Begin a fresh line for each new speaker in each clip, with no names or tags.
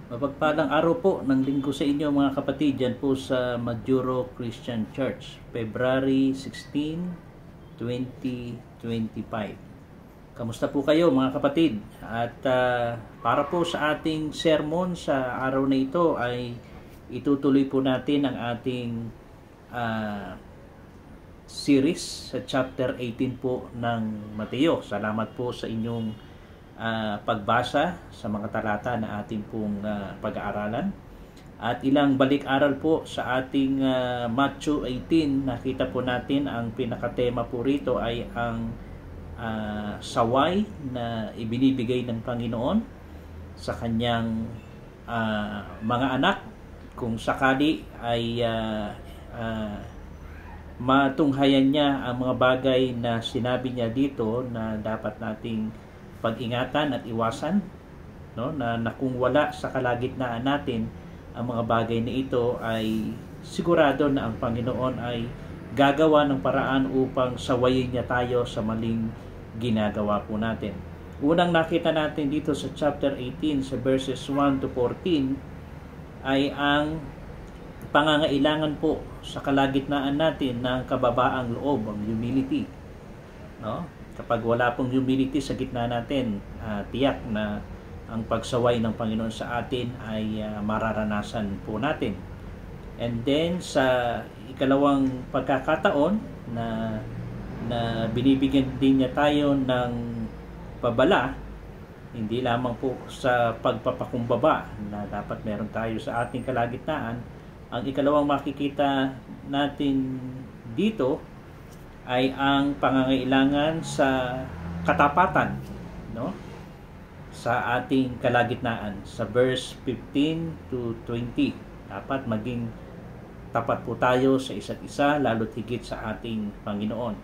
Mapagpalang araw po ng linggo sa inyo mga kapatid dyan po sa Majuro Christian Church, February 16, 2025. Kamusta po kayo mga kapatid? At para po sa ating sermon sa araw na ito ay itutuloy po natin ang ating series sa chapter 18 po ng Mateo. Salamat po sa inyong pagbasa sa mga talata na ating pong pag-aaralan. At ilang balik-aral po sa ating Matthew 18, nakita po natin ang pinakatema po rito ay ang saway na ibinibigay ng Panginoon sa kanyang mga anak kung sakali ay matunghayan niya ang mga bagay na sinabi niya dito na dapat nating pag-ingatan at iwasan, no? Na kung wala sa kalagitnaan natin ang mga bagay na ito ay sigurado na ang Panginoon ay gagawa ng paraan upang sawayin niya tayo sa maling ginagawa po natin. Unang nakita natin dito sa chapter 18 sa verses 1 to 14 ay ang pangangailangan po sa kalagitnaan natin ng kababaang loob, ang humility, no? Kapag wala pong humility sa gitna natin, tiyak na ang pagsaway ng Panginoon sa atin ay mararanasan po natin. And then sa ikalawang pagkakataon na binibigyan din niya tayo ng babala, hindi lamang po sa pagpapakumbaba na dapat meron tayo sa ating kalagitnaan. Ang ikalawang makikita natin dito ay ang pangangailangan sa katapatan, no? Sa ating kalagitnaan. Sa verse 15 to 20, dapat maging tapat po tayo sa isa't isa, lalo't higit sa ating Panginoon.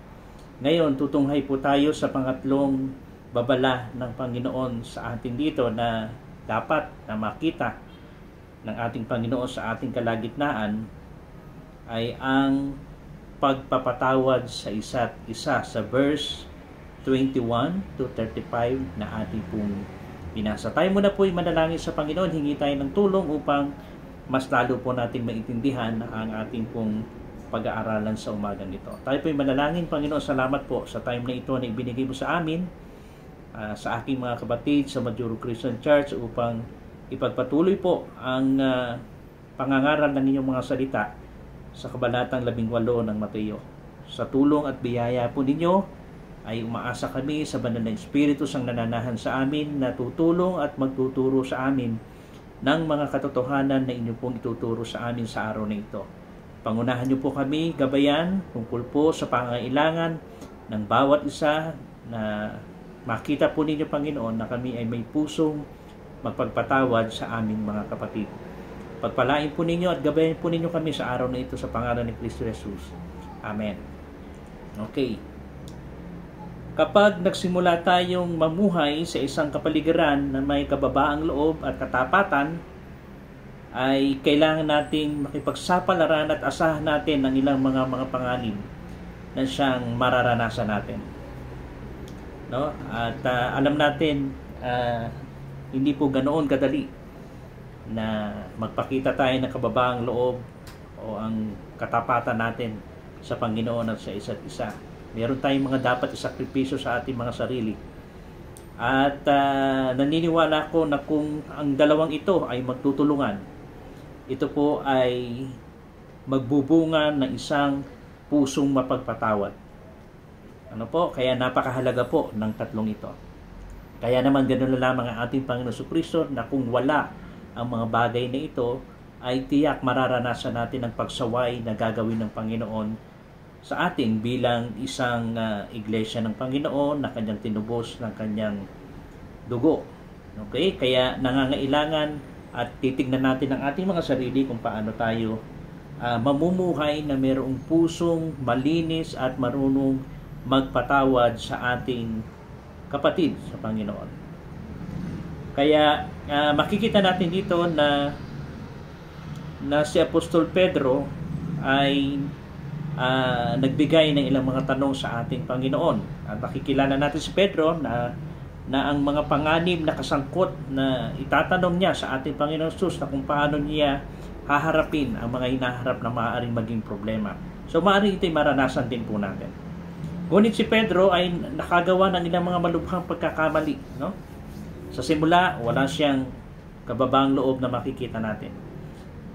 Ngayon, tutunghay po tayo sa pangatlong babala ng Panginoon sa atin dito na dapat na makita ng ating Panginoon sa ating kalagitnaan ay ang pagpapatawad sa isa't isa sa verse 21 to 35 na ating pong binasa. Tayo muna po ay manalangin sa Panginoon, hingi tayo ng tulong upang mas lalo po natin maintindihan ang ating pong pag-aaralan sa umagang ito. Tayo po ay manalangin. Panginoon, salamat po sa time na ito na ibinigay mo sa amin, sa aking mga kapatid sa Majuro Christian Church upang ipagpatuloy po ang pangangaral ng inyong mga salita sa kabanatang 18 ng Mateo. Sa tulong at biyaya po ninyo ay umaasa kami sa banal na Espiritu sang nananahan sa amin na tutulong at magtuturo sa amin ng mga katotohanan na inyo pong ituturo sa amin sa araw na ito. Pangunahan niyo po kami, gabayan, tungkol po sa pangangailangan ng bawat isa na makita po ninyo, Panginoon, na kami ay may pusong magpagpatawad sa aming mga kapatid. Pagpalain po ninyo at gabayan po ninyo kami sa araw na ito sa pangalan ni Kristo Jesus. Amen. Okay. Kapag nagsimula tayong mamuhay sa isang kapaligiran na may kababaang loob at katapatan, ay kailangan nating makipagsapalaran at asahan natin ang ilang mga panganib na siyang mararanasan natin. No? At alam natin, hindi po ganoon kadali na magpakita tayo ng kababaang loob o ang katapatan natin sa Panginoon at sa isa't isa. Meron tayong mga dapat isakripisyo sa ating mga sarili. At naniniwala ko na kung ang dalawang ito ay magtutulungan, ito po ay magbubunga ng isang pusong mapagpatawad. Ano po? Kaya napakahalaga po ng tatlong ito. Kaya naman ganoon na lamang ang ating Panginoon Jesucristo na kung wala ang mga bagay na ito, ay tiyak mararanasan natin ang pagsaway na gagawin ng Panginoon sa atin bilang isang iglesia ng Panginoon na kanyang tinubos ng kanyang dugo. Okay? Kaya nangangailangan at titignan natin ang ating mga sarili kung paano tayo mamumuhay na mayroong pusong malinis at marunong magpatawad sa ating kapatid sa Panginoon. Kaya makikita natin dito na si Apostol Pedro ay nagbigay ng ilang mga tanong sa ating Panginoon. At makikilala natin si Pedro na na ang mga panganib na kasangkot na itatanong niya sa ating Panginoon Jesus na kung paano niya haharapin ang mga hinaharap na maaaring maging problema. So maaaring ito'y maranasan din po natin. Ngunit si Pedro ay nakagawa ng ilang mga malubhang pagkakamali, no? Sa simula, wala siyang kababaang loob na makikita natin.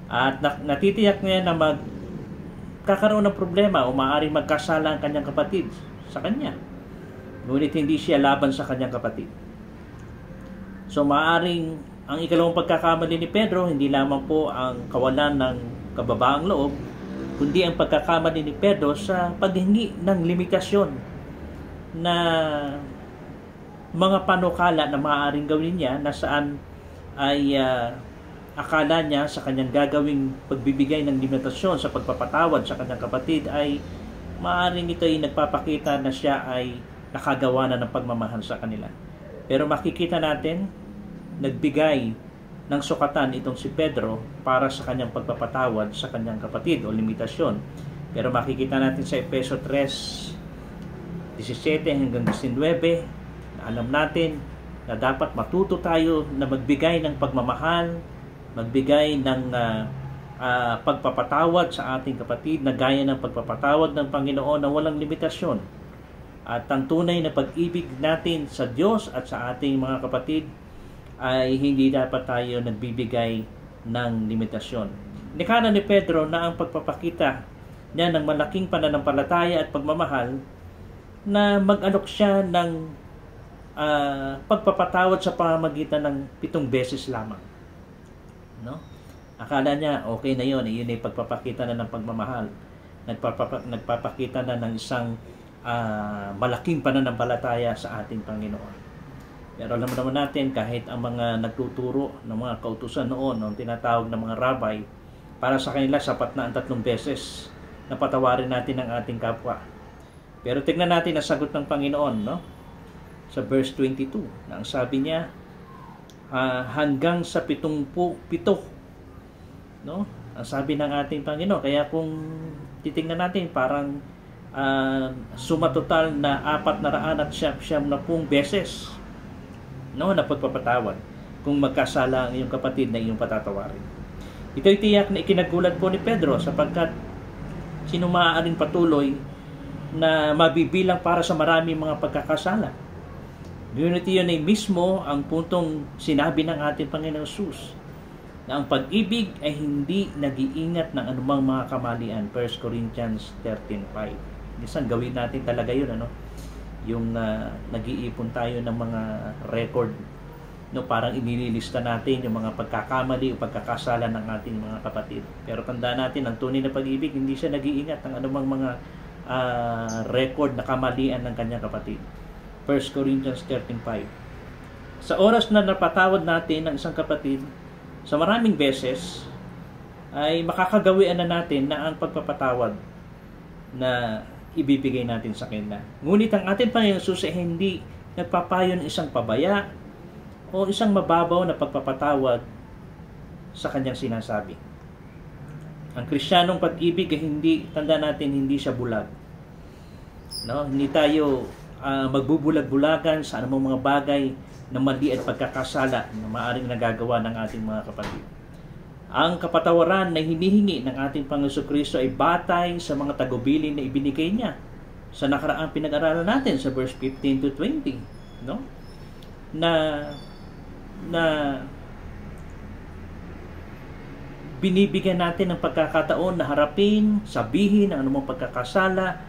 At natitiyak niya na magkakaroon ng problema o maaaring magkasala ang kanyang kapatid sa kanya. Ngunit hindi siya laban sa kanyang kapatid. So maaaring ang ikalawang pagkakamali ni Pedro, hindi lamang po ang kawalan ng kababaang loob, kundi ang pagkakamali ni Pedro sa paghingi ng limitasyon na mga panukala na maaaring gawin niya na saan ay akala niya sa kanyang gagawing pagbibigay ng limitasyon sa pagpapatawad sa kanyang kapatid ay maaaring ito ay nagpapakita na siya ay nakagawa na ng pagmamahal sa kanila. Pero makikita natin, nagbigay ng sukatan itong si Pedro para sa kanyang pagpapatawad sa kanyang kapatid o limitasyon. Pero makikita natin sa Efeso 3:17 hanggang 19, na alam natin na dapat matuto tayo na magbigay ng pagmamahal, magbigay ng pagpapatawad sa ating kapatid na gaya ng pagpapatawad ng Panginoon na walang limitasyon. At ang tunay na pag-ibig natin sa Diyos at sa ating mga kapatid ay hindi dapat tayo nagbibigay ng limitasyon. Nikana ni Pedro na ang pagpapakita niya ng malaking pananampalataya at pagmamahal na mag-alok siya ng pagpapatawad sa pamamagitan ng 7 beses lamang. No? Akala niya okay na yun ay pagpapakita na ng pagmamahal. Nagpapakita na ng isang malaking pananampalataya sa ating Panginoon. Pero alam naman natin, kahit ang mga nagtuturo ng mga kautusan noon, ang tinatawag ng mga rabbi, para sa kanila sapat na ang 3 beses na patawarin natin ang ating kapwa. Pero tignan natin ang sagot ng Panginoon, no? Sa verse 22, na ang sabi niya, hanggang sa 77, no? Ang sabi ng ating Panginoon. Kaya kung titingnan natin, parang sumatotal na 490 beses, no, na pagpapatawad kung magkasala ang iyong kapatid na iyong patatawarin. Ito'y tiyak na ikinagulat po ni Pedro sapagkat sino maaaring patuloy na mabibilang para sa maraming mga pagkakasala. Ngunit iyon ay mismo ang puntong sinabi ng ating Panginoon Jesus na ang pag-ibig ay hindi nag-iingat ng anumang mga kamalian. 1 Corinthians 13:5. Minsan gawin natin talaga yun, ano? Yung nag-iipon tayo ng mga record, no, parang inililista natin yung mga pagkakamali o pagkakasala ng ating mga kapatid. Pero tandaan natin, ang tunay na pag-ibig, hindi siya nag-iingat ng anumang mga record na kamalian ng kanyang kapatid. 1 Corinthians 13:5. Sa oras na napatawad natin ng isang kapatid sa maraming beses, ay makakagawian na natin na ang pagpapatawad na ibibigay natin sa kanila. Ngunit ang ating Panginoon Jesus ay hindi nagpapayo ng isang pabaya o isang mababaw na pagpapatawad sa kanyang sinasabi. Ang Kristiyanong pag-ibig ay hindi, tanda natin, hindi siya bulag. No? Hindi tayo magbubulag-bulagan sa anumang mga bagay na mali at pagkakasala na maaaring nagagawa ng ating mga kapatid. Ang kapatawaran na hinihingi ng ating Panginoon Kristo ay batay sa mga tagubilin na ibinigay niya sa nakaraang pinag-aralan natin sa verse 15 to 20, no? Na binibigyan natin ng pagkakataon na harapin, sabihin ang anumang pagkakasala,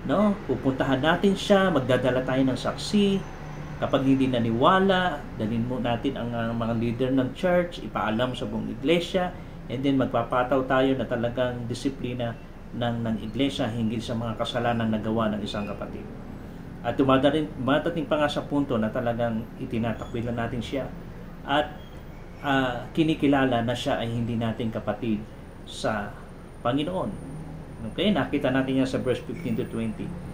no? Pupuntahan natin siya, magdadala tayo ng saksi. Kapag hindi naniwala, dalhin mo natin ang mga leader ng church, ipaalam sa buong iglesia, and then magpapataw tayo na talagang disiplina ng iglesia hinggil sa mga kasalanan na nagawa ng isang kapatid. At dumadating pa nga sa punto na talagang itinatakbilan natin siya at kinikilala na siya ay hindi nating kapatid sa Panginoon. Okay, nakita natin yan sa verse 15 to 20.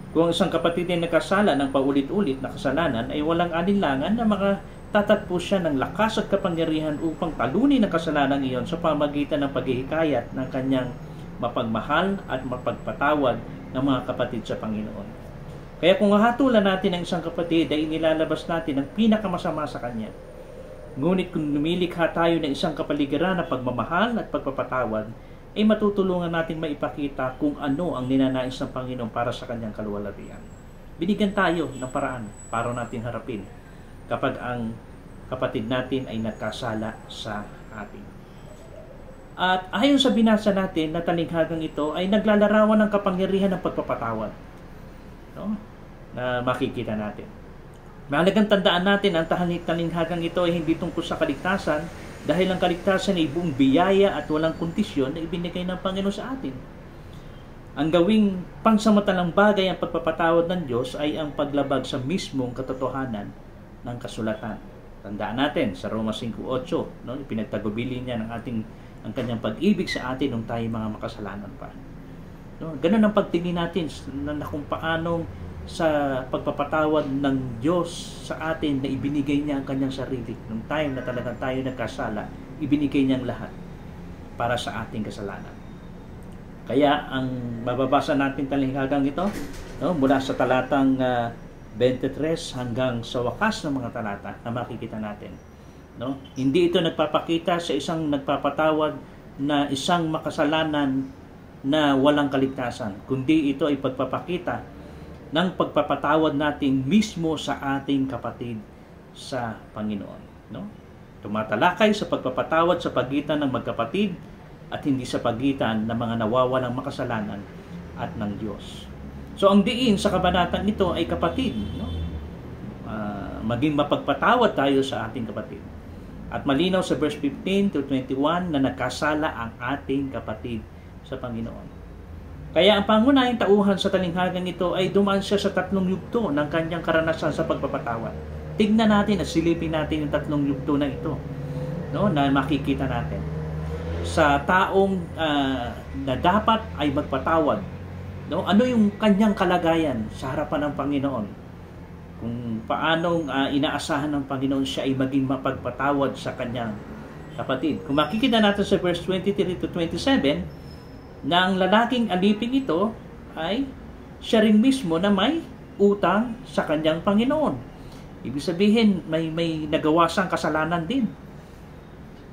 Kung isang kapatid ay nagkasala ng paulit-ulit na kasalanan, ay walang alinlangan na makatatagpo siya ng lakas at kapangyarihan upang talunin ang kasalanan iyon sa pamagitan ng paghihikayat ng kanyang mapagmahal at mapagpatawad ng mga kapatid sa Panginoon. Kaya kung hahatulan natin ang isang kapatid, ay inilalabas natin ang pinakamasama sa kanya. Ngunit kung lumilikha tayo ng isang kapaligiran na pagmamahal at pagpapatawad, ay matutulungan natin maipakita kung ano ang ninanais ng Panginoon para sa kanyang kaluwalhatian. Binigyan tayo ng paraan para natin harapin kapag ang kapatid natin ay nagkasala sa atin. At ayon sa binasa natin na talinghagang ito ay naglalarawan ng kapangyarihan ng pagpapatawad. No? Na makikita natin. Mahalagang tandaan natin ang talinghagang ito ay hindi tungkol sa kaligtasan dahil ang kaligtasan ay buong biyaya at walang kondisyon na ibinigay ng Panginoon sa atin. Ang gawing pangsamantalang bagay ang pagpapatawad ng Diyos ay ang paglabag sa mismong katotohanan ng kasulatan. Tandaan natin sa Roma 5:8, no, ipinagtagubilin niya ang kanyang pag-ibig sa atin nung tayo mga makasalanan pa. No, ganun ang pagtingin natin na kung paano sa pagpapatawad ng Diyos sa atin na ibinigay niya ang kanyang sarili. Nung time na talagang tayo nagkasala, ibinigay niya ang lahat para sa ating kasalanan. Kaya ang mababasa natin talinghagang ito, no, mula sa talatang 23 hanggang sa wakas ng mga talata na makikita natin. No? Hindi ito nagpapakita sa isang nagpapatawad na isang makasalanan na walang kaligtasan, kundi ito ay pagpapakita ng pagpapatawad natin mismo sa ating kapatid sa Panginoon. No? Tumatalakay sa pagpapatawad sa pagitan ng magkapatid at hindi sa pagitan ng mga nawawalang makasalanan at ng Diyos. So ang diin sa kabanatang ito ay kapatid. No? Maging mapagpatawad tayo sa ating kapatid. At malinaw sa verse 15 to 21 na nagkasala ang ating kapatid sa Panginoon. Kaya ang pangunahing tauhan sa talinghagang ito ay dumaan siya sa 3 yugto ng kanyang karanasan sa pagpapatawad. Tignan natin at silipin natin yung 3 yugto na ito, no, na makikita natin. Sa taong na dapat ay magpatawad, no, ano yung kanyang kalagayan sa harapan ng Panginoon? Kung paanong inaasahan ng Panginoon siya ay maging mapagpatawad sa kanyang kapatid. Kung makikita natin sa verse 23 to 27, na ang lalaking alipin ito ay siya rin mismo na may utang sa kanyang Panginoon. Ibig sabihin, may nagawa siyang kasalanan din.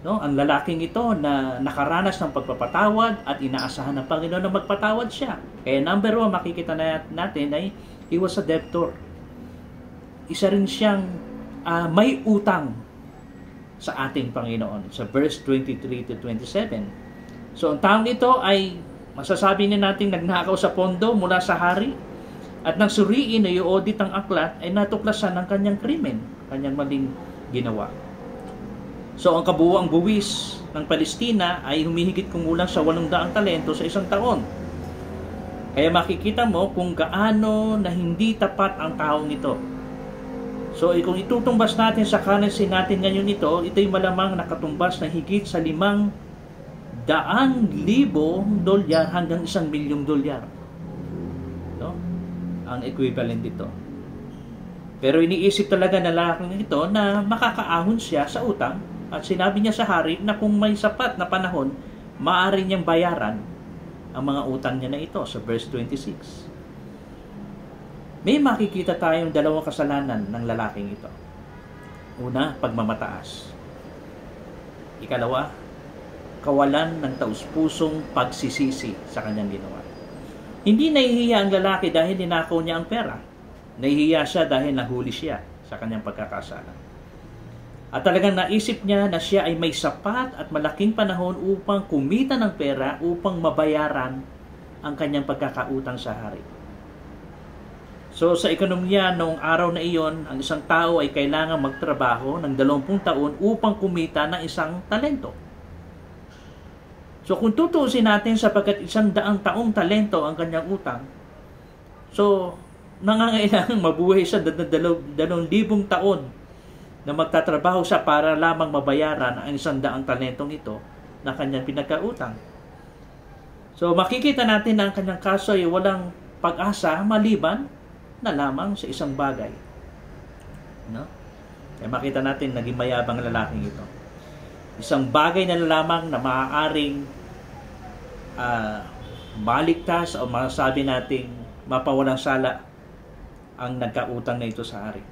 No? Ang lalaking ito na nakaranas ng pagpapatawad at inaasahan ng Panginoon na magpatawad siya. Kaya number 1, makikita natin ay he was a debtor. Isa rin siyang may utang sa ating Panginoon sa verse 23 to 27. So ang taong ito ay masasabi natin nagnakaw sa pondo mula sa hari at nang suriin na i-audit ang aklat ay natuklasan ng kanyang krimen, kanyang maling ginawa. So ang kabuuang buwis ng Palestina ay humihigit kumulang sa 800 talento sa isang taon. Kaya makikita mo kung gaano na hindi tapat ang taong ito. So kung itutumbas natin sa currency natin ngayon ito'y malamang nakatumbas na higit sa 500,000 dolyar hanggang 1 milyong dolyar. No? Ang equivalent dito. Pero iniisip talaga ng lalaking ito na makakaahon siya sa utang at sinabi niya sa hari na kung may sapat na panahon, maaari niyang bayaran ang mga utang niya na ito sa verse 26. May makikita tayong 2 kasalanan ng lalaking ito. Una, pagmamataas. Ikalawa, kawalan ng taus-pusong pagsisisi sa kanyang ginawa. Hindi nahihiya ang lalaki dahil ninakaw niya ang pera. Nahihiya siya dahil nahuli siya sa kanyang pagkakasala. At talagang naisip niya na siya ay may sapat at malaking panahon upang kumita ng pera upang mabayaran ang kanyang pagkakautang sa hari. So sa ekonomiya noong araw na iyon, ang isang tao ay kailangang magtrabaho ng 20 taon upang kumita ng 1 talento. So kung tutuusin natin sapagkat 100 taong talento ang kanyang utang, so nangangailangang mabuhay siya 2,000 taon na magtatrabaho siya para lamang mabayaran ang 100 talentong ito na kanyang pinagkautang. So makikita natin na ang kanyang kaso ay walang pag-asa maliban na lamang sa isang bagay. No? Kaya makita natin naging mayabang lalaking ito. Isang bagay na lamang na maaaring maligtas o masasabi nating mapawalang sala ang nagkautang na ito sa hari.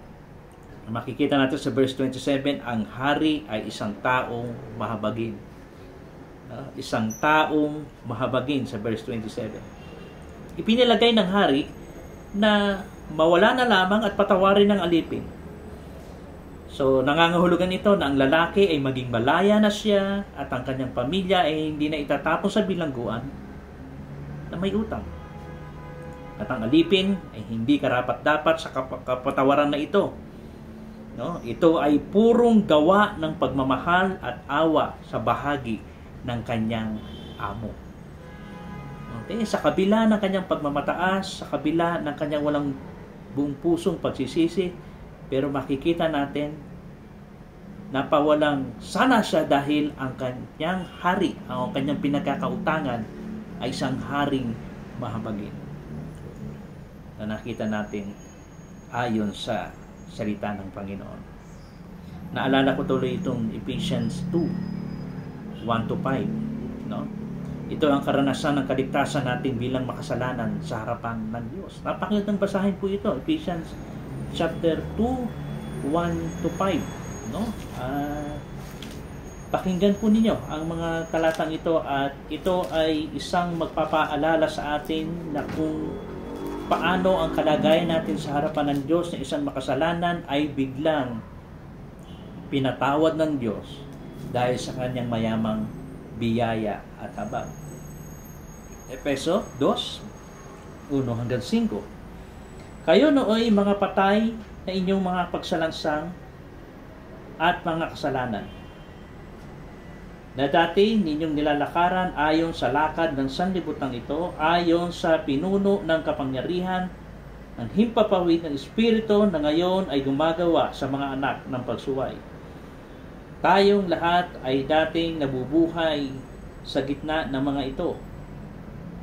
Makikita natin sa verse 27, ang hari ay isang taong mahabagin. Isang taong mahabagin sa verse 27. Ipinilagay ng hari na mawala na lamang at patawarin ng alipin. So, nangangahulugan ito na ang lalaki ay maging malaya na siya at ang kanyang pamilya ay hindi na itatapon sa bilangguan na may utang. At ang alipin ay hindi karapat-dapat sa kapatawaran na ito. No? Ito ay purong gawa ng pagmamahal at awa sa bahagi ng kanyang amo. Okay? Sa kabila ng kanyang pagmamataas, sa kabila ng kanyang walang buong pusong pagsisisi, pero makikita natin na pawalang sana siya dahil ang kanyang hari, ang kanyang pinagkakautangan ay isang haring mahabagin. Na nakita natin ayon sa salita ng Panginoon. Naalala ko tuloy itong Ephesians 2, 1-5. No? Ito ang karanasan ng kaligtasan natin bilang makasalanan sa harapan ng Diyos. Napakagandang basahin po ito, Ephesians chapter 2, 1-5. No? Pakinggan po ninyo ang mga talatang ito at ito ay isang magpapaalala sa atin na kung paano ang kalagayan natin sa harapan ng Diyos na isang makasalanan ay biglang pinatawad ng Diyos dahil sa kanyang mayamang biyaya at habag. Efeso 2, 1-5. Kayo nooy mga patay na inyong mga pagsalansang at mga kasalanan, na dati ninyong nilalakaran ayon sa lakad ng sanlibutan ito, ayon sa pinuno ng kapangyarihan ng himpapawid ng Espiritu na ngayon ay gumagawa sa mga anak ng pagsuway. Tayong lahat ay dating nabubuhay sa gitna ng mga ito.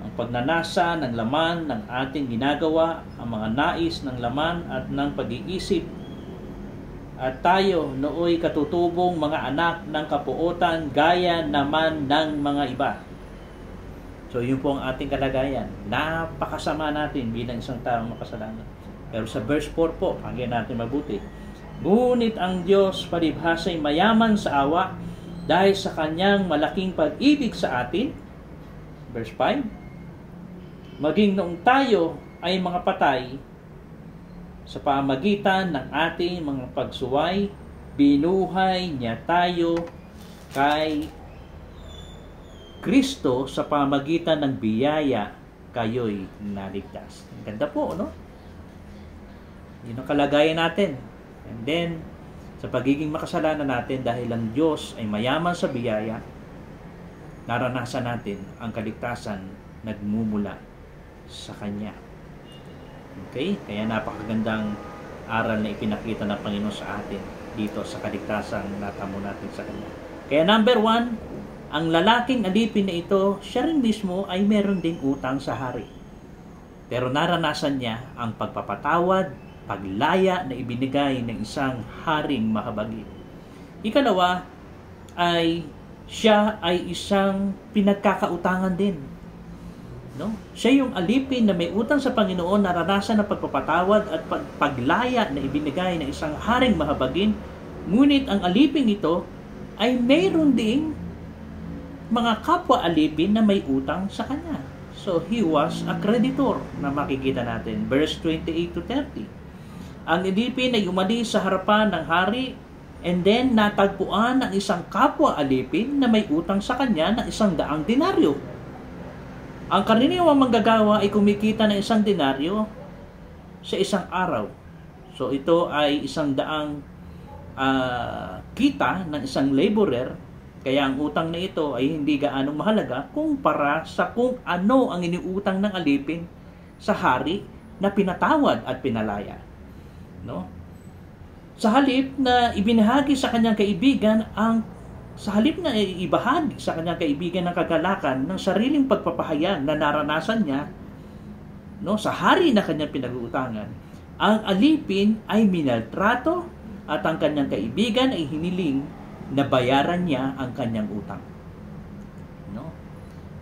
Ang pagnanasa ng laman ng ating ginagawa, ang mga nais ng laman at ng pag-iisip. At tayo nooy katutubong mga anak ng kapuotan gaya naman ng mga iba. So yun po ang ating kalagayan. Napakasama natin bilang isang taong makasalanan. Pero sa verse 4 po, pakinggan natin mabuti. Ngunit ang Diyos palibhasa'y mayaman sa awa dahil sa kanyang malaking pag-ibig sa atin. Verse 5. Maging noong tayo ay mga patay, sa pamagitan ng ating mga pagsuway, binuhay niya tayo kay Kristo, sa pamagitan ng biyaya kayo'y naligtas. Ang ganda po, no? Yun ang kalagayan natin. And then, sa pagiging makasalanan natin, dahil ang Diyos ay mayaman sa biyaya, naranasan natin ang kaligtasan nagmumula sa Kanya. Okay? Kaya napakagandang aral na ipinakita ng Panginoon sa atin dito sa kaligtasang natamo natin sa Kanya. Kaya number 1, ang lalaking alipin na ito, siya rin mismo ay meron ding utang sa hari. Pero naranasan niya ang pagpapatawad, paglaya na ibinigay ng isang haring mahabagin. Ikalawa, ay siya ay isang pinagkakautangan din. No? Siya yung alipin na may utang sa Panginoon, naranasan ng pagpapatawad at paglaya na ibinigay ng isang haring mahabagin. Ngunit ang alipin ito ay mayroon ding mga kapwa alipin na may utang sa kanya. So he was a creditor na makikita natin. Verse 28-30. Ang alipin ay umalis sa harapan ng hari, and then natagpuan ng isang kapwa alipin na may utang sa kanya ng 100 denaryo. Ang karaniwang manggagawa ay kumikita ng 100 denaryo sa isang araw. So ito ay 100 kita ng isang laborer. Kaya ang utang na ito ay hindi gaanong mahalaga kumpara sa kung ano ang iniutang ng alipin sa hari na pinatawad at pinalaya. No? Sa halip na ibinahagi sa kanyang kaibigan sa halip na ibahagi sa kanyang kaibigan ng kagalakan ng sariling pagpapahayag na naranasan niya, no, sa hari na kanyang pinag-uutangan, ang alipin ay minaltrato at ang kanyang kaibigan ay hiniling na bayaran niya ang kanyang utang. No?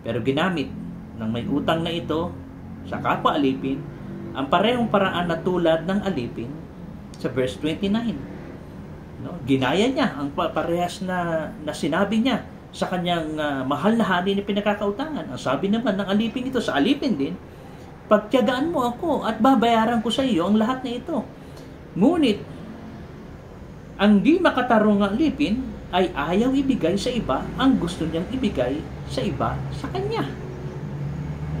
Pero ginamit ng may utang na ito sa kapwa alipin ang parehong paraan na tulad ng alipin sa verse 29. No? Ginaya niya ang parehas na sinabi niya sa kanyang mahal na hari na pinakakautangan. Ang sabi naman ng alipin ito, sa alipin din, pagtiyagaan mo ako at babayaran ko sa iyo ang lahat na ito. Ngunit, ang di makatarong alipin ay ayaw ibigay sa iba ang gusto niyang ibigay sa iba sa kanya.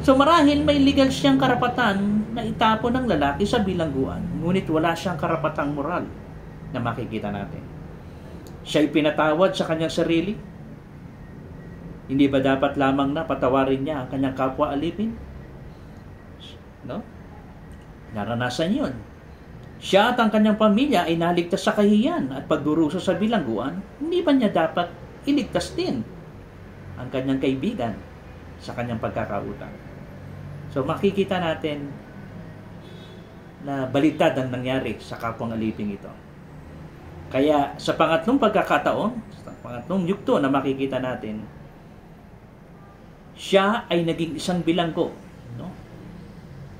So marahil may legal siyang karapatan na itapon ng lalaki sa bilangguan, ngunit wala siyang karapatang moral na makikita natin. Siya'y pinatawad sa kanyang sarili. Hindi ba dapat lamang na patawarin niya ang kanyang kapwa alipin? No? Naranasan yun. Siya at ang kanyang pamilya ay naligtas sa kahiyan at pagdurusa sa bilangguan, hindi ba niya dapat iligtas din ang kanyang kaibigan sa kanyang pagkakautang? So makikita natin na baliktad ang nangyari sa kapwang alipin ito. Kaya sa pangatlong pagkakataon, sa pangatlong yugto na makikita natin, siya ay naging isang bilanggo, no?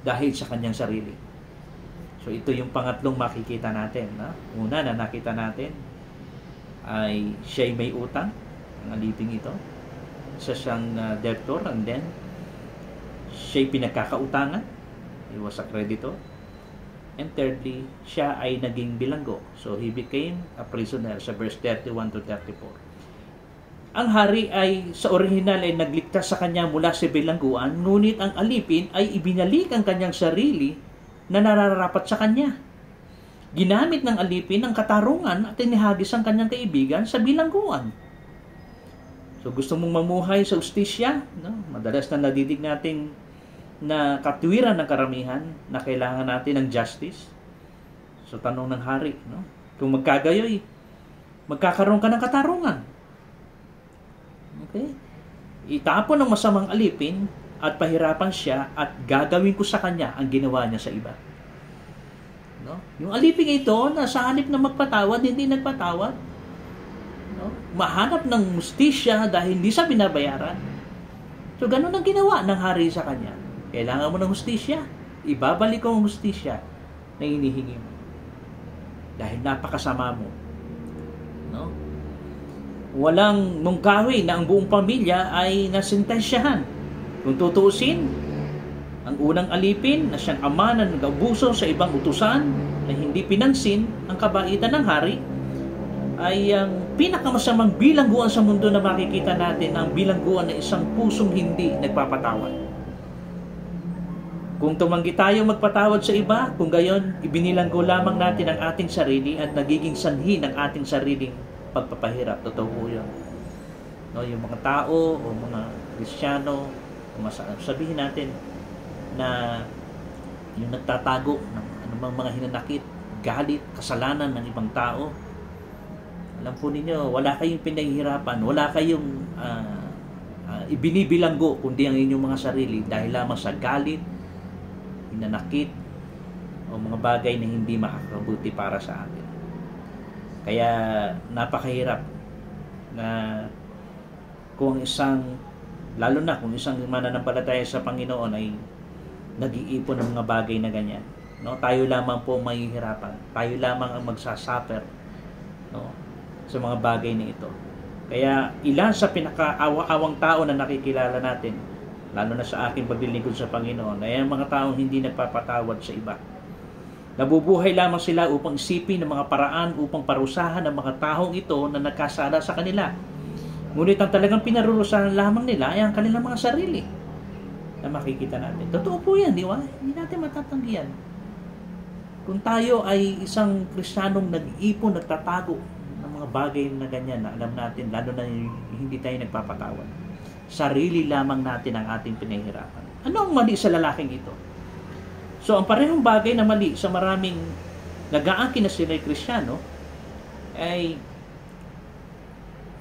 Dahil sa kanyang sarili. So ito yung pangatlong makikita natin. No? Una na nakita natin ay siya'y may utang, ang alipin ito. Isa siyang debtor, and then siya'y pinagkakautangan. He was a creditor. And thirdly, siya ay naging bilanggo. So he became a prisoner sa verse 31 to 34. Ang hari ay sa orihinal ay nagligtas sa kanya mula sa bilangguan, ngunit ang alipin ay ibinalik ang kanyang sarili na nararapat sa kanya. Ginamit ng alipin ang katarungan at inihagis ang kanyang kaibigan sa bilangguan. So gusto mong mamuhay sa ustisya, no? Madalas na nadidig natin na katwiran ng karamihan na kailangan natin ng justice. So tanong ng hari, no? Kung magkagayoy, magkakaroon ka ng katarungan. Okay? Itapon ang masamang alipin at pahirapan siya at gagawin ko sa kanya ang ginawa niya sa iba. No? Yung alipin ito na sa halip na magpatawad, hindi nagpatawad. No? Mahanap ng mustisya dahil hindi siya binabayaran. So ganun ang ginawa ng hari sa kanya. Kailangan mo ng hustisya. Ibabalik ko ang hustisya na hinihingi mo. Dahil napakasama mo. No? Walang mungkawi na ang buong pamilya ay nasintensyahan. Kung tutuusin, ang unang alipin na siyang ama na nag-abuso sa ibang utusan na hindi pinansin ang kabaitan ng hari ay ang pinakamasamang bilangguan sa mundo na makikita natin, ang bilangguan na isang pusong hindi nagpapatawad. Kung tumanggi tayo magpatawad sa iba, kung gayon, ibinilanggo lamang natin ang ating sarili at nagiging sanhi ng ating sariling pagpapahirap. Totoo po yun. No, yung mga tao o mga Kristiyano, sabihin natin na yung nagtatago ng anumang mga hinanakit, galit, kasalanan ng ibang tao, alam po ninyo, wala kayong pinahihirapan, wala kayong ibinibilanggo kundi ang inyong mga sarili dahil lamang sa galit, hinanakit o mga bagay na hindi makakabuti para sa atin. Kaya napakahirap na kung lalo na kung isang mananampalataya sa Panginoon ay nag-iipon ng mga bagay na ganyan. No? Tayo lamang po mahihirapan. Tayo lamang ang magsasuffer, no? Sa mga bagay na ito. Kaya ilan sa pinakaawa-awang tao na nakikilala natin, lalo na sa aking paglilingkod sa Panginoon, ay ang mga taong hindi nagpapatawad sa iba. Nabubuhay lamang sila upang isipin ng mga paraan upang parusahan ang mga taong ito na nagkasala sa kanila. Ngunit ang talagang pinarurusahan lamang nila ay ang kanilang mga sarili na makikita natin. Totoo po yan, di ba? Hindi natin matatanggihan. Kung tayo ay isang Kristiyanong nag-ipon, nagtatago ng mga bagay na ganyan na alam natin, lalo na hindi tayo nagpapatawad, sarili lamang natin ang ating pinahirapan. Ano ang mali sa lalaking ito? So, ang parehong bagay na mali sa maraming nag-aangkin na sila ay Kristiyano ay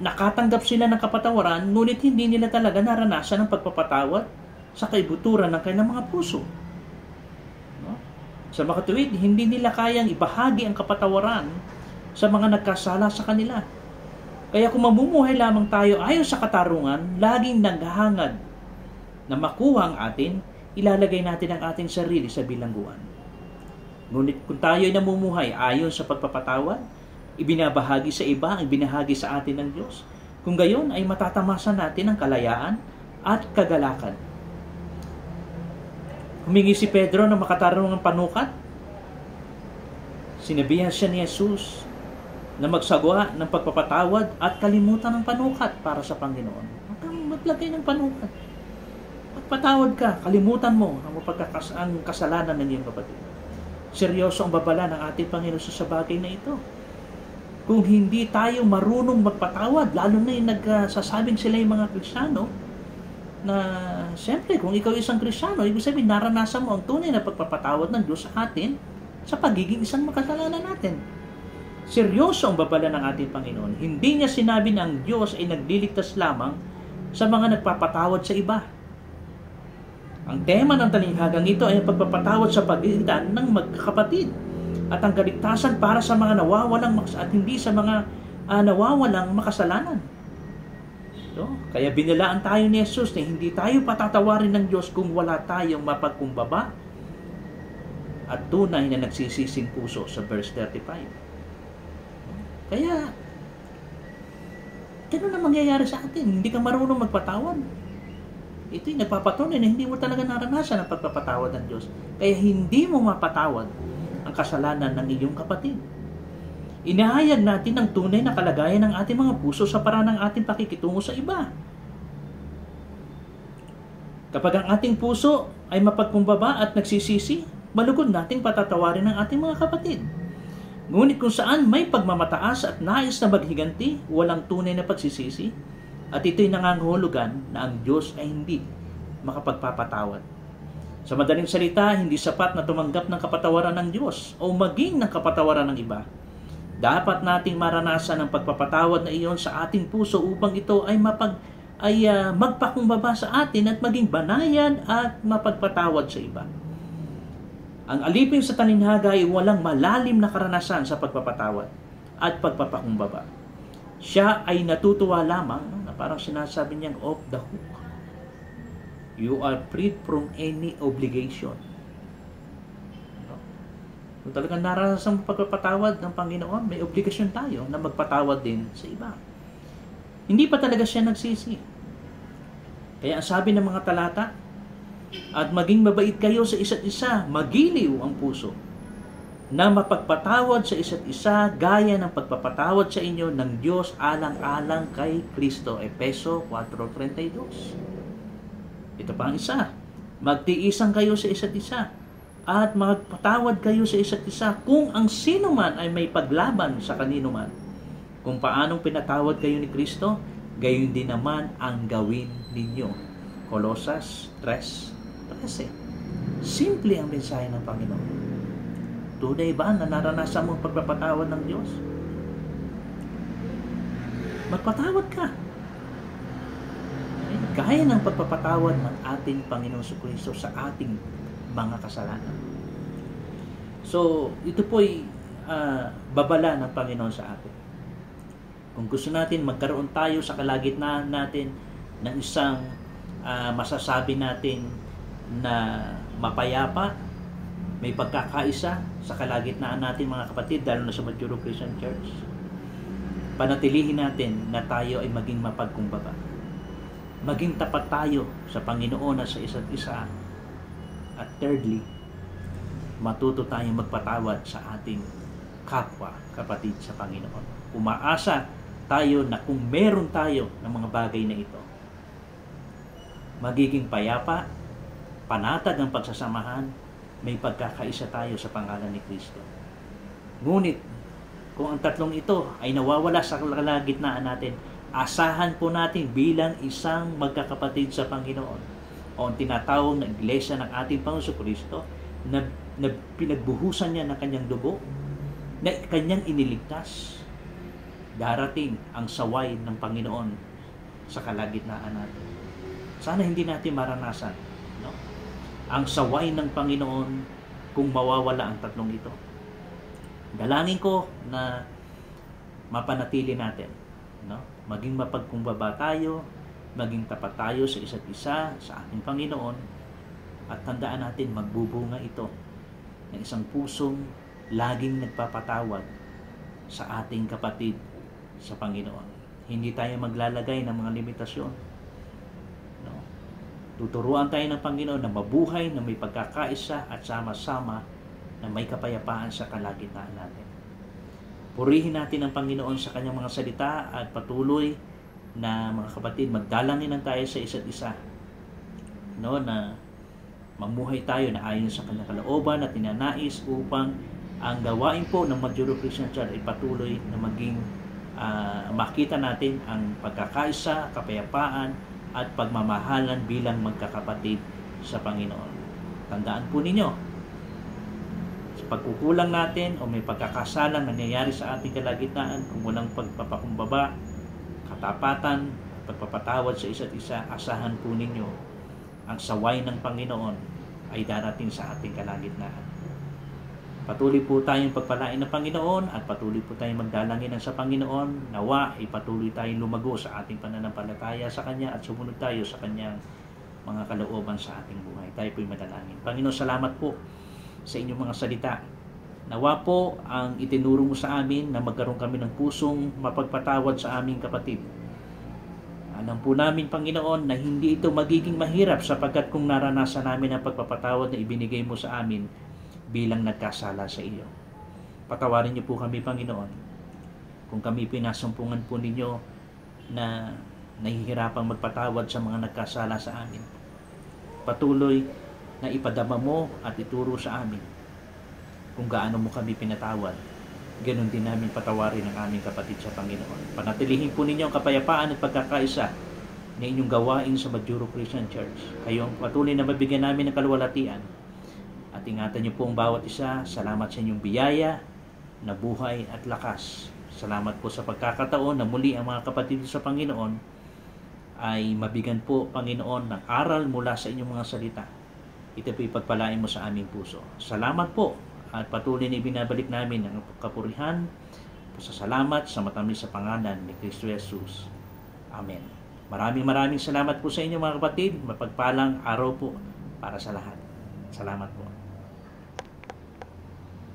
nakatanggap sila ng kapatawaran, ngunit hindi nila talaga naranasan ang pagpapatawad sa kaibuturan ng kanilang mga puso. No? Sa makatuwid, hindi nila kayang ibahagi ang kapatawaran sa mga nagkasala sa kanila. Kaya kung mamumuhay lamang tayo ayon sa katarungan, laging naghahangad na makuha ang atin, ilalagay natin ang ating sarili sa bilangguan. Ngunit kung tayo ay namumuhay ayon sa pagpapatawad, ibinabahagi sa iba ang ibinahagi sa atin ng Diyos. Kung gayon ay matatamasan natin ang kalayaan at kagalakan. Humingi si Pedro na makatarong ng panukat. Sinabihan siya ni Jesus na magsagawa ng pagpapatawad at kalimutan ng panukat para sa Panginoon. Huwag kang maglagay ng panukat. Pagpatawad ka, kalimutan mo ang kasalanan ng iyong kapatid. Seryoso ang babala ng ating Panginoon sa bagay na ito. Kung hindi tayo marunong magpatawad, lalo na yung nagsasabing sila yung mga Kristiyano, na siyempre kung ikaw isang Kristiyano, ibig sabihin naranasan mo ang tunay na pagpapatawad ng Diyos sa atin sa pagiging isang makasalanan natin. Seryoso ang babala ng ating Panginoon. Hindi niya sinabi na ang Diyos ay nagliligtas lamang sa mga nagpapatawad sa iba. Ang tema ng talinghagang ito ay ang pagpapatawad sa pagitan ng magkakapatid at ang kaligtasan para sa mga nawawalang at hindi sa mga nawawalang makasalanan. So, kaya binilaan tayo ni Jesus na hindi tayo patatawarin ng Diyos kung wala tayong mapagkumbaba at tunay na nagsisising puso sa verse 35. Kaya, ganun na mangyayari sa atin. Hindi ka marunong magpatawad. Ito'y nagpapatunay na hindi mo talaga naranasan ang pagpapatawad ng Diyos. Kaya hindi mo mapatawad ang kasalanan ng iyong kapatid. Inahayag natin ang tunay na kalagayan ng ating mga puso sa paraan ng ating pakikitungo sa iba. Kapag ang ating puso ay mapagkumbaba at nagsisisi, malugod nating patatawarin ang ating mga kapatid. Ngunit kung saan may pagmamataas at nais na maghiganti, walang tunay na pagsisisi, at ito'y nangangahulugan na ang Diyos ay hindi makapagpapatawad. Sa madaling salita, hindi sapat na tumanggap ng kapatawaran ng Diyos o maging ng kapatawaran ng iba. Dapat nating maranasan ang pagpapatawad na iyon sa ating puso upang ito ay magpakumbaba sa atin at maging banayan at mapagpatawad sa iba. Ang alipin sa talinhaga ay walang malalim na karanasan sa pagpapatawad at pagpapakumbaba. Siya ay natutuwa lamang na parang sinasabi niyang off the hook. You are freed from any obligation. Kung talagang naranasan ang pagpapatawad ng Panginoon, may obligasyon tayo na magpatawad din sa iba. Hindi pa talaga siya nagsisi. Kaya ang sabi ng mga talata, at maging mabait kayo sa isa't isa, magiliw ang puso, na mapagpatawad sa isa't isa gaya ng pagpapatawad sa inyo ng Diyos alang-alang kay Kristo. Efeso 4:32. Ito pa ang isa. Magtiisan kayo sa isa't isa at magpatawad kayo sa isa't isa kung ang sino man ay may paglaban sa kanino man. Kung paanong pinatawad kayo ni Kristo, gayon din naman ang gawin ninyo. Colosas 3:13. Simple ang mensahe ng Panginoon. Tunay ba na naranasan mo ang pagpapatawad ng Diyos? Magpatawad ka. Gaya ng pagpapatawad ng ating Panginoon Jesucristo sa ating mga kasalanan. So, ito po'y babala ng Panginoon sa atin. Kung gusto natin magkaroon tayo sa kalagitnaan natin ng isang masasabi natin na mapayapa, may pagkakaisa sa kalagitnaan natin mga kapatid, lalo na sa Mature Christian Church, panatilihin natin na tayo ay maging mapagkumbaba. Maging tapat tayo sa Panginoon at sa isa't isa. At thirdly, matuto tayong magpatawad sa ating kapwa kapatid sa Panginoon. Umaasa tayo na kung meron tayo ng mga bagay na ito, magiging payapa, panatag ang pagsasamahan, may pagkakaisa tayo sa pangalan ni Kristo. Ngunit, kung ang tatlong ito ay nawawala sa kalagitnaan natin, asahan po natin bilang isang magkakapatid sa Panginoon o ang tinatawag na iglesia ng ating Panginoon Kristo na pinagbuhusan niya ng kanyang dugo, na kanyang iniligtas, darating ang saway ng Panginoon sa kalagitnaan natin. Sana hindi natin maranasan, no? Ang saway ng Panginoon kung mawawala ang tatlong ito. Dalangin ko na mapanatili natin, no? Maging mapagkumbaba tayo, maging tapat tayo sa isa't isa, sa ating Panginoon, At tandaan natin, magbubunga ito ng isang pusong laging nagpapatawad sa ating kapatid sa Panginoon. Hindi tayo maglalagay ng mga limitasyon. No? Tuturuan tayo ng Panginoon na mabuhay, na may pagkakaisa at sama-sama na may kapayapaan sa kalagitnaan natin. Purihin natin ang Panginoon sa kanyang mga salita at patuloy na mga kapatid, magdalangin tayo sa isa't isa. No, na mamuhay tayo na ayon sa kanyang kalooban at tinanais upang ang gawain po ng Majuro Christian Church ay patuloy na maging makita natin ang pagkakaisa, kapayapaan at pagmamahalan bilang magkakapatid sa Panginoon. Tandaan po ninyo, sa pagkukulang natin o may pagkakasalang nangyayari sa ating kalagitnaan, kung walang pagpapakumbaba, katapatan, pagpapatawad sa isa't isa, asahan po ninyo ang saway ng Panginoon ay darating sa ating kalagitnaan. Patuloy po tayong pagpalain ng Panginoon at patuloy po tayong magdalangin sa Panginoon. Nawa ay patuloy tayong lumago sa ating pananampalataya sa Kanya at sumunod tayo sa Kanyang mga kalooban sa ating buhay. Tayo po'y madalangin. Panginoon, salamat po sa inyong mga salita. Nawa po ang itinuro mo sa amin na magkaroon kami ng pusong mapagpatawad sa aming kapatid. Alam po namin, Panginoon, na hindi ito magiging mahirap sapagkat kung naranasan namin ang pagpapatawad na ibinigay mo sa amin bilang nagkasala sa iyo. Patawarin niyo po kami, Panginoon, kung kami pinasumpungan po ninyo na nahihirapang magpatawad sa mga nagkasala sa amin. Patuloy na ipadama mo at ituro sa amin kung gaano mo kami pinatawad. Ganon din namin patawarin ang aming kapatid sa Panginoon. Panatilihin po ninyo ang kapayapaan at pagkakaisa na inyong gawain sa Majuro Christian Church. Kayo patuloy na mabigyan namin ng kaluwalhatian. At ingatan niyo po ang bawat isa. Salamat sa inyong biyaya na buhay at lakas. Salamat po sa pagkakataon na muli ang mga kapatid sa Panginoon ay mabigyan po, Panginoon, ng aral mula sa inyong mga salita. Ito po ipagpalain mo sa aming puso. Salamat po. At patuloy na ibinabalik namin ang kapurihan, pasasalamat sa matamis sa pangalan ni Kristo Jesus. Amen. Maraming salamat po sa inyo mga kapatid. Mapagpalang araw po para sa lahat. Salamat po.